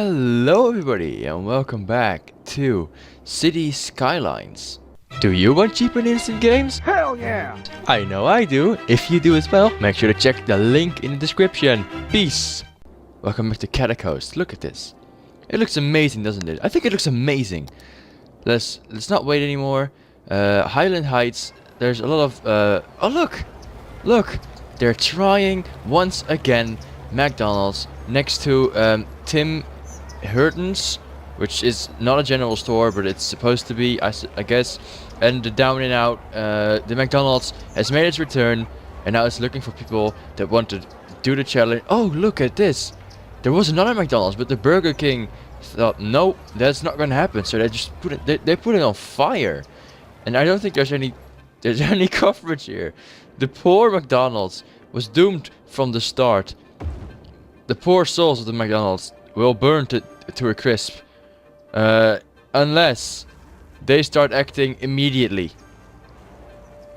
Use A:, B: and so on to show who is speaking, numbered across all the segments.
A: Hello everybody and welcome back to City Skylines. Do you want cheap and instant games?
B: Hell yeah!
A: I know I do. If you do as well, make sure to check the link in the description. Peace! Welcome back to Catacoast. Look at this. It looks amazing, doesn't it? I think it looks amazing. Let's not wait anymore. Highland Heights. There's a lot of oh look! They're trying once again McDonald's next to Tim Hortons, which is not a general store, but it's supposed to be, I guess. And the Down and Out, the McDonald's has made its return, and now it's looking for people that want to do the challenge. Oh, look at this! There was another McDonald's, but the Burger King thought, no, that's not going to happen. So they just put it, they put it on fire, and I don't think there's any coverage here. The poor McDonald's was doomed from the start. The poor souls of the McDonald's will burn to a crisp, unless they start acting immediately.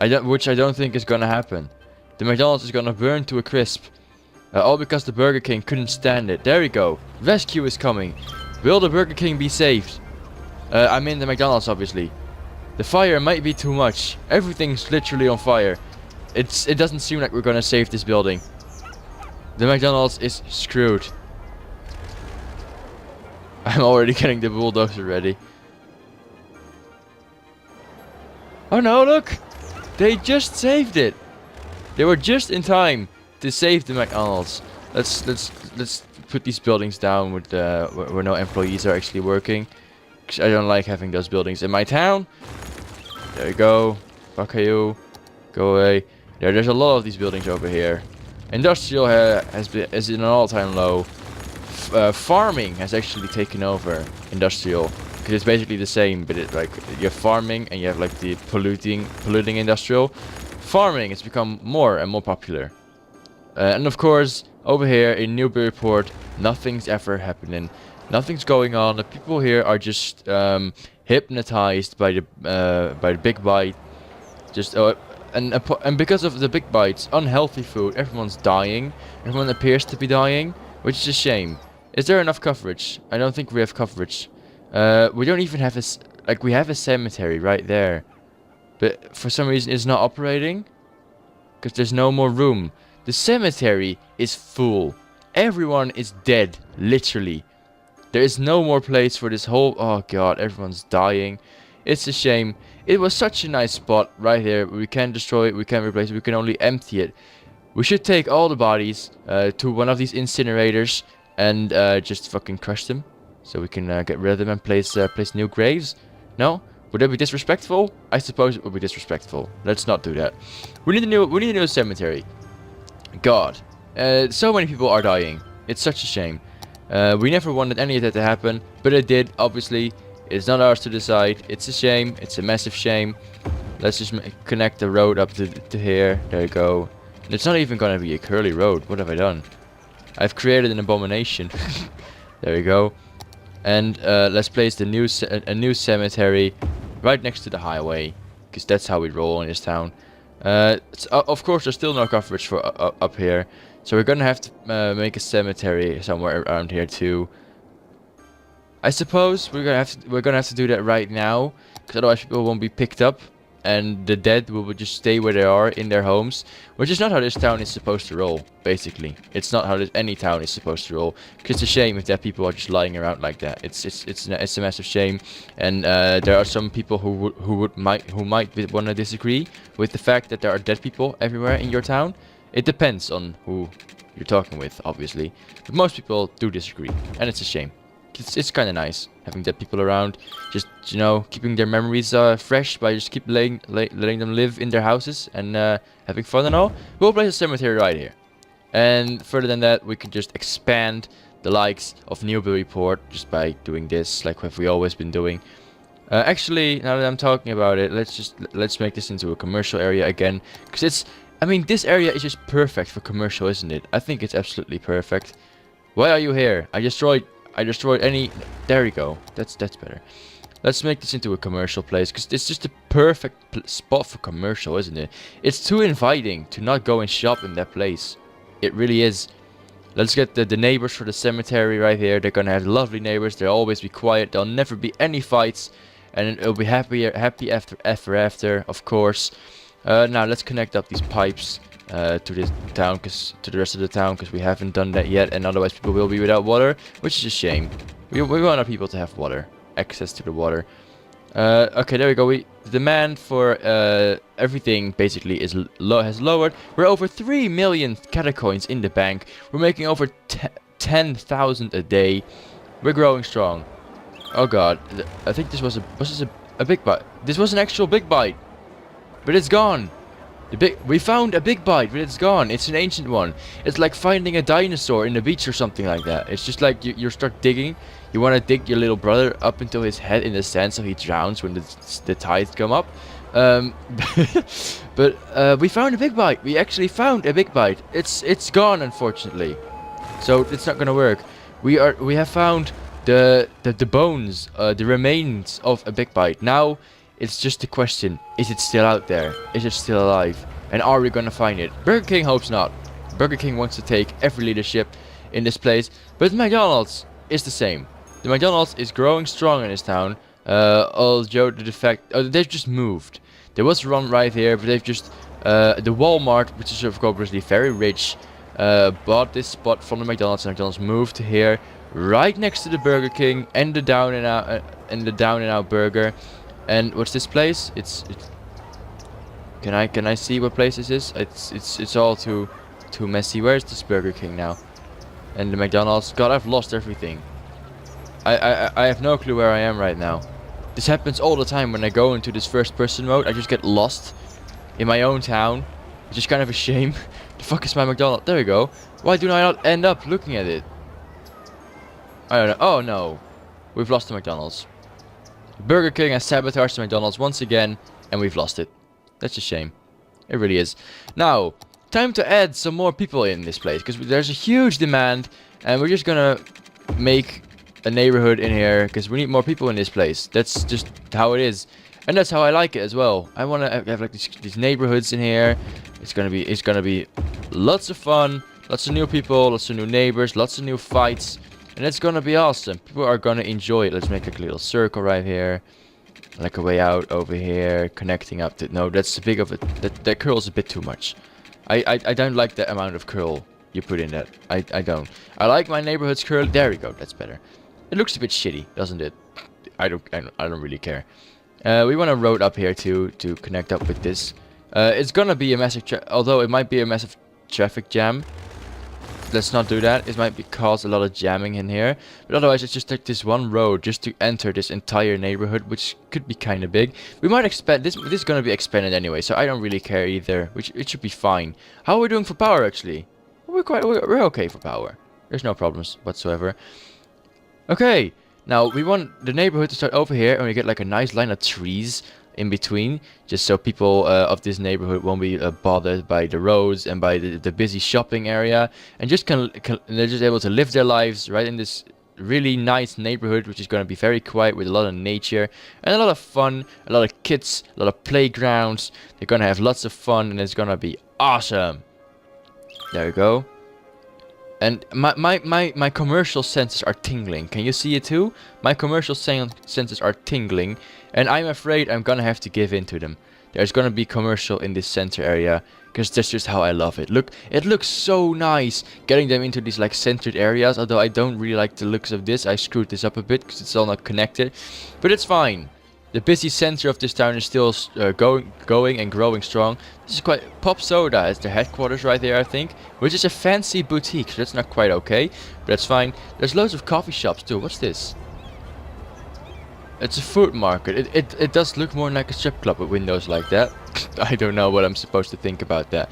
A: Which I don't think is gonna happen. The McDonald's is gonna burn to a crisp, all because the Burger King couldn't stand it. There we go. Rescue is coming. Will the Burger King be saved? I mean the McDonald's, obviously. The fire might be too much. Everything's literally on fire. It doesn't seem like we're gonna save this building. The McDonald's is screwed. I'm already getting the bulldozer ready. Oh no, look! They just saved it! They were just in time to save the McDonald's. Let's put these buildings down with where no employees are actually working. 'Cause I don't like having those buildings in my town. There you go. Fuck you. Go away. There's a lot of these buildings over here. Industrial is in an all-time low. Farming has actually taken over industrial, because it's basically the same, but it's like you have farming and you have like the polluting industrial. Farming has become more and more popular, and of course over here in Newburyport, nothing's ever happening. Nothing's going on. The people here are just hypnotized by the big bite. Just and because of the big bites, unhealthy food, everyone's dying. Everyone appears to be dying, which is a shame. Is there enough coverage? I don't think we have coverage. We don't even have we have a cemetery right there, but for some reason it's not operating, because there's no more room. The cemetery is full. Everyone is dead, literally. There is no more place for this whole... Oh god, everyone's dying. It's a shame. It was such a nice spot right here. We can't destroy it, we can't replace it, we can only empty it. We should take all the bodies to one of these incinerators and just fucking crush them, so we can get rid of them and place new graves. No? Would that be disrespectful? I suppose it would be disrespectful. Let's not do that. We need a new cemetery. God, so many people are dying. It's such a shame. We never wanted any of that to happen, but it did. Obviously, it's not ours to decide. It's a shame. It's a massive shame. Let's just connect the road up to here. There you go. It's not even gonna be a curly road. What have I done? I've created an abomination. There we go. And let's place a new cemetery right next to the highway, because that's how we roll in this town. Of course, there's still no coverage for up here, so we're gonna have to make a cemetery somewhere around here too. I suppose we're gonna have to do that right now, because otherwise people won't be picked up, and the dead will just stay where they are in their homes, which is not how this town is supposed to roll. Basically, it's not how any town is supposed to roll. Because it's a shame if that people are just lying around like that. It's a massive shame, and there are some people who might want to disagree with the fact that there are dead people everywhere in your town. It depends on who you're talking with, obviously, but most people do disagree, and it's a shame. It's kind of nice having dead people around, just, you know, keeping their memories fresh by just keep letting them live in their houses and having fun and all. We'll place a cemetery right here, and further than that, we can just expand the likes of Newburyport just by doing this, like what we always been doing. Actually, now that I'm talking about it, let's make this into a commercial area again, because I mean, this area is just perfect for commercial, isn't it? I think it's absolutely perfect. Why are you here? I destroyed any... There we go. That's better. Let's make this into a commercial place, because it's just a perfect spot for commercial, isn't it? It's too inviting to not go and shop in that place. It really is. Let's get the neighbors for the cemetery right here. They're gonna have lovely neighbors. They'll always be quiet. There'll never be any fights. And it'll be happy after, of course. Now let's connect up these pipes to this town, to the rest of the town, because we haven't done that yet. And otherwise people will be without water, which is a shame. We want our people to have water, access to the water. Okay, there we go. The demand for everything basically has lowered. We're over 3 million catacoins in the bank. We're making over 10,000 a day. We're growing strong. Oh god, I think this was a big bite. This was an actual big bite, but it's gone. We found a big bite, but it's gone. It's an ancient one. It's like finding a dinosaur in the beach or something like that. It's just like you start digging. You want to dig your little brother up until his head in the sand so he drowns when the tides come up. But we found a big bite. We actually found a big bite. It's gone, unfortunately. So it's not gonna work. We have found the bones, the remains of a big bite. Now it's just a question: is it still out there? Is it still alive? And are we gonna find it? Burger King hopes not. Burger King wants to take every leadership in this place, but McDonald's is the same. The McDonald's is growing strong in this town. Although the fact they've just moved. There was one right here, but they've just the Walmart, which is of course very rich, bought this spot from the McDonald's. And McDonald's moved to here, right next to the Burger King and the Down and Out Burger. And what's this place? Can I see what place this is? It's all too messy. Where's this Burger King now? And the McDonald's. God, I've lost everything. I have no clue where I am right now. This happens all the time when I go into this first person mode. I just get lost in my own town. It's just kind of a shame. The fuck is my McDonald's? There we go. Why do I not end up looking at it? I don't know. Oh no. We've lost the McDonald's. Burger King has sabotaged the McDonald's once again, and we've lost it. That's a shame. It really is. Now, time to add some more people in this place, because there's a huge demand, and we're just gonna make a neighborhood in here, because we need more people in this place. That's just how it is, and that's how I like it as well. I want to have like these neighborhoods in here. It's gonna be lots of fun, lots of new people, lots of new neighbors, lots of new fights, and it's gonna be awesome. People are gonna enjoy it. Let's make like a little circle right here, like a way out over here, connecting up to. No, that's big of it. That curl's a bit too much. I don't like the amount of curl you put in that. I don't. I like my neighborhoods curl. There we go. That's better. It looks a bit shitty, doesn't it? I don't really care. We want a road up here to connect up with this. It's gonna be a massive, although it might be a massive traffic jam. Let's not do that. It might cause a lot of jamming in here. But otherwise, it's just like this one road just to enter this entire neighborhood, which could be kind of big. We might expand this. This is gonna be expanded anyway, so I don't really care either. It should be fine. How are we doing for power actually? We're okay for power. There's no problems whatsoever. Okay, now we want the neighborhood to start over here, and we get like a nice line of trees in between, just so people of this neighborhood won't be bothered by the roads and by the busy shopping area, and just they're just able to live their lives right in this really nice neighborhood, which is going to be very quiet with a lot of nature and a lot of fun, a lot of kids, a lot of playgrounds. They're going to have lots of fun, and it's going to be awesome. There we go. And my commercial senses are tingling. Can you see it too? My commercial senses are tingling. And I'm afraid I'm gonna have to give in to them. There's gonna be commercial in this center area, because that's just how I love it. Look, it looks so nice getting them into these like centered areas. Although I don't really like the looks of this. I screwed this up a bit because it's all not connected. But it's fine. The busy center of this town is still going and growing strong. This is quite... Pop Soda is their headquarters right there, I think. Which is a fancy boutique, so that's not quite okay. But that's fine. There's loads of coffee shops too. What's this? It's a food market. It does look more like a strip club with windows like that. I don't know what I'm supposed to think about that.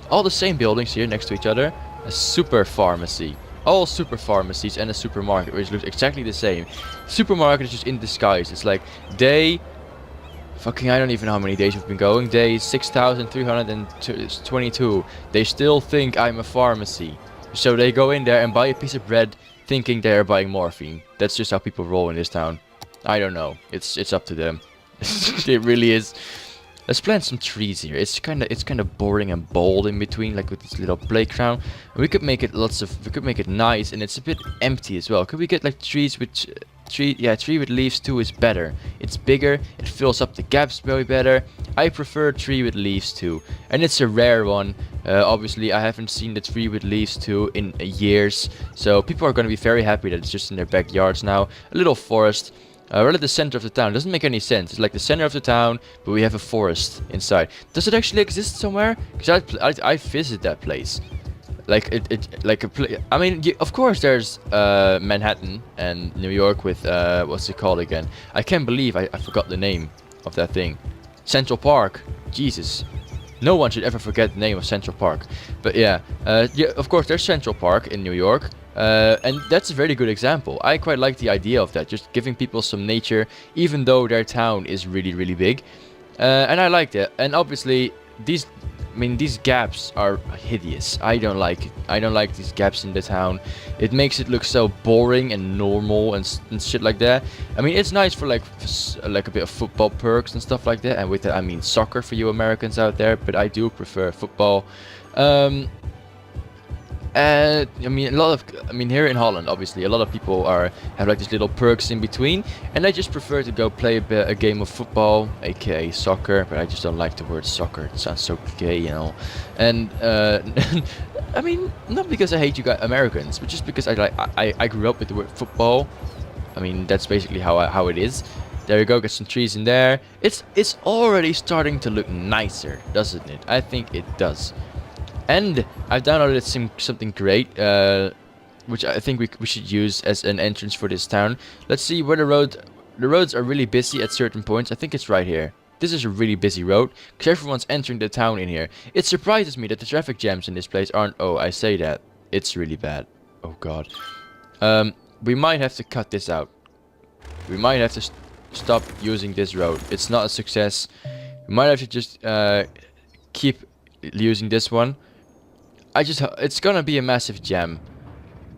A: All the same buildings here next to each other. A super pharmacy. All super pharmacies and a supermarket, which looks exactly the same. Supermarket is just in disguise. It's like day... Fucking, I don't even know how many days we've been going. Day 6,322. They still think I'm a pharmacy. So they go in there and buy a piece of bread thinking they're buying morphine. That's just how people roll in this town. I don't know. It's up to them. It really is. Let's plant some trees here. It's kind of boring and bold in between, like with this little playground. And we could make it we could make it nice, and it's a bit empty as well. Could we get like trees with tree with leaves too is better. It's bigger, it fills up the gaps very better. I prefer tree with leaves too, and it's a rare one. Obviously, I haven't seen the tree with leaves too in years, so people are going to be very happy that it's just in their backyards now. A little forest. Right at the center of the town. Doesn't make any sense. It's like the center of the town, but we have a forest inside. Does it actually exist somewhere? Because I visited that place. Like I mean, of course there's Manhattan and New York with what's it called again? I can't believe I forgot the name of that thing. Central Park. Jesus. No one should ever forget the name of Central Park. But yeah, of course there's Central Park in New York. And that's a very good example. I quite like the idea of that, just giving people some nature, even though their town is really, really big. And I like that. And obviously, these gaps are hideous. I don't like it. I don't like these gaps in the town. It makes it look so boring and normal and shit like that. I mean, it's nice for like a bit of football perks and stuff like that. And with that, I mean soccer for you Americans out there. But I do prefer football. I mean, here in Holland, obviously, a lot of people have like these little perks in between, and I just prefer to go play a game of football, aka soccer. But I just don't like the word soccer. It sounds so gay, you know. And I mean, not because I hate you guys, Americans, but just because I grew up with the word football. I mean, that's basically how it is. There you go, get some trees in there. It's already starting to look nicer, doesn't it? I think it does. And I've downloaded something great, which I think we should use as an entrance for this town. Let's see where the roads are really busy at certain points. I think it's right here. This is a really busy road, because everyone's entering the town in here. It surprises me that the traffic jams in this place aren't... Oh, I say that. It's really bad. Oh, God. We might have to cut this out. We might have to stop using this road. It's not a success. We might have to just keep using this one. It's gonna be a massive jam.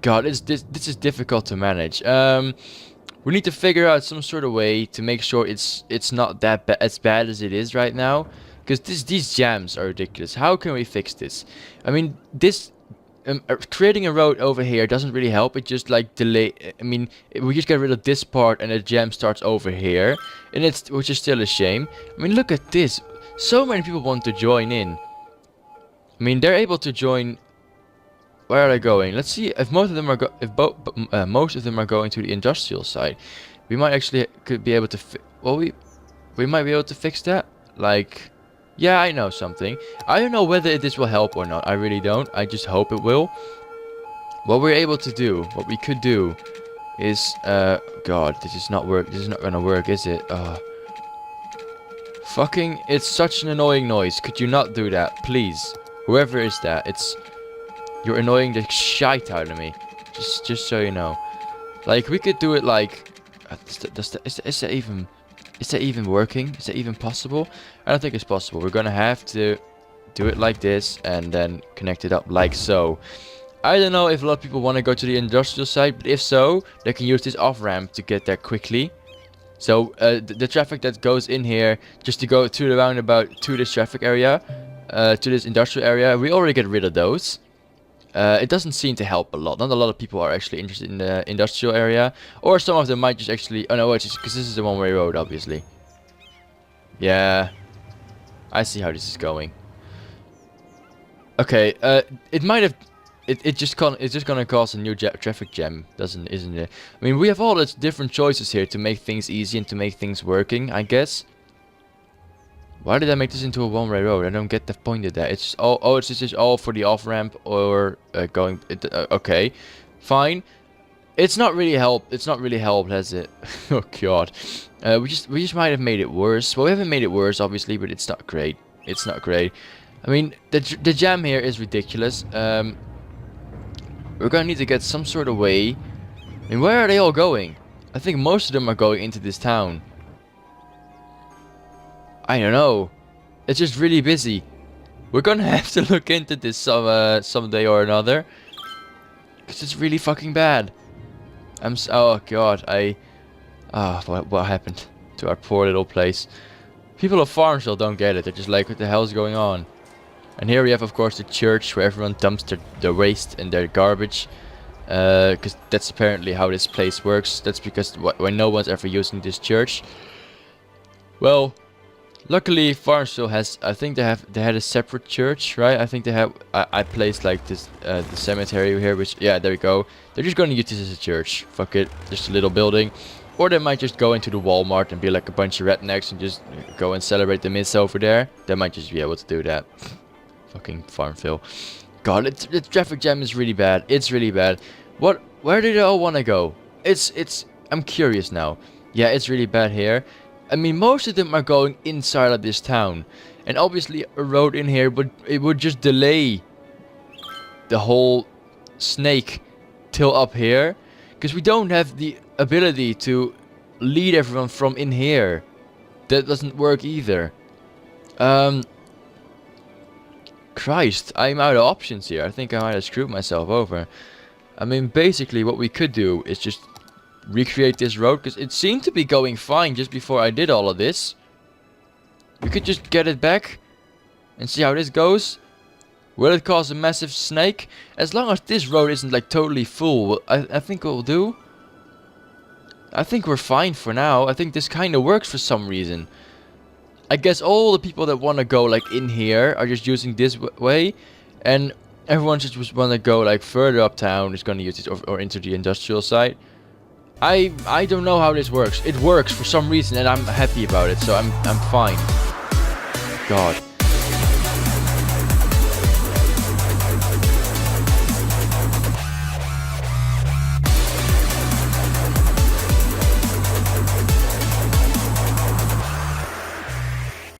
A: God, this is difficult to manage. We need to figure out some sort of way to make sure it's not that as bad as it is right now. Because these jams are ridiculous. How can we fix this? I mean, creating a road over here doesn't really help. It just like delay. I mean, we just get rid of this part and the jam starts over here, and which is still a shame. I mean, look at this. So many people want to join in. I mean, they're able to join. Where are they going? Let's see if most of them are most of them are going to the industrial side. We might actually could be able to. We might be able to fix that. Like, yeah, I know something. I don't know whether this will help or not. I really don't. I just hope it will. What we could do, is God, this is not work. This is not gonna work, is it? Fucking, it's such an annoying noise. Could you not do that, please? Whoever is that, you're annoying the shite out of me. Just so you know. Like, we could do it like, is that even working? Is that even possible? I don't think it's possible. We're gonna have to do it like this and then connect it up like so. I don't know if a lot of people want to go to the industrial side, but if so, they can use this off-ramp to get there quickly. So the traffic that goes in here just to go to the roundabout to this traffic area, to this industrial area, we already get rid of those. It doesn't seem to help a lot. Not a lot of people are actually interested in the industrial area, or some of them might just actually. Oh no, it's just because this is a one-way road, obviously. Yeah, I see how this is going. Okay, it might have. It's just gonna cause a new traffic jam, isn't it? I mean, we have all its different choices here to make things easy and to make things working, I guess. Why did I make this into a one-way road? I don't get the point of that. It's just all. Oh, it's just all for the off-ramp or going. Okay, fine. It's not really helped. It's not really helped, has it? Oh God. We just might have made it worse. Well, we haven't made it worse, obviously, but it's not great. It's not great. I mean, the jam here is ridiculous. We're gonna need to get some sort of way. I mean, where are they all going? I think most of them are going into this town. I don't know. It's just really busy. We're gonna have to look into this someday or another. Because it's really fucking bad. Oh God, what happened to our poor little place? People of Farmville don't get it. They're just like, what the hell is going on? And here we have, of course, the church where everyone dumps their waste and their garbage. Because that's apparently how this place works. That's because when no one's ever using this church. Well, luckily Farmville has, I think they had a separate church, right? I think they have, I placed like this, the cemetery here, which, yeah, there we go. They're just going to use this as a church. Fuck it, just a little building. Or they might just go into the Walmart and be like a bunch of rednecks and just go and celebrate the miss over there. They might just be able to do that. Fucking Farmville. God, the traffic jam is really bad. It's really bad. Where do they all want to go? I'm curious now. Yeah, it's really bad here. I mean, most of them are going inside of this town. And obviously a road in here, it would just delay the whole snake till up here. Because we don't have the ability to lead everyone from in here. That doesn't work either. Christ, I'm out of options here. I think I might have screwed myself over. I mean, basically what we could do is just recreate this road, because it seemed to be going fine just before I did all of this. We could just get it back and see how this goes. Will it cause a massive snake? As long as this road isn't like totally full, I think we'll do. I think we're fine for now. I think this kind of works for some reason. I guess all the people that want to go like in here are just using this way, and everyone just want to go like further uptown is going to use it, or into the industrial side. I don't know how this works. It works for some reason, and I'm happy about it, so I'm fine. God.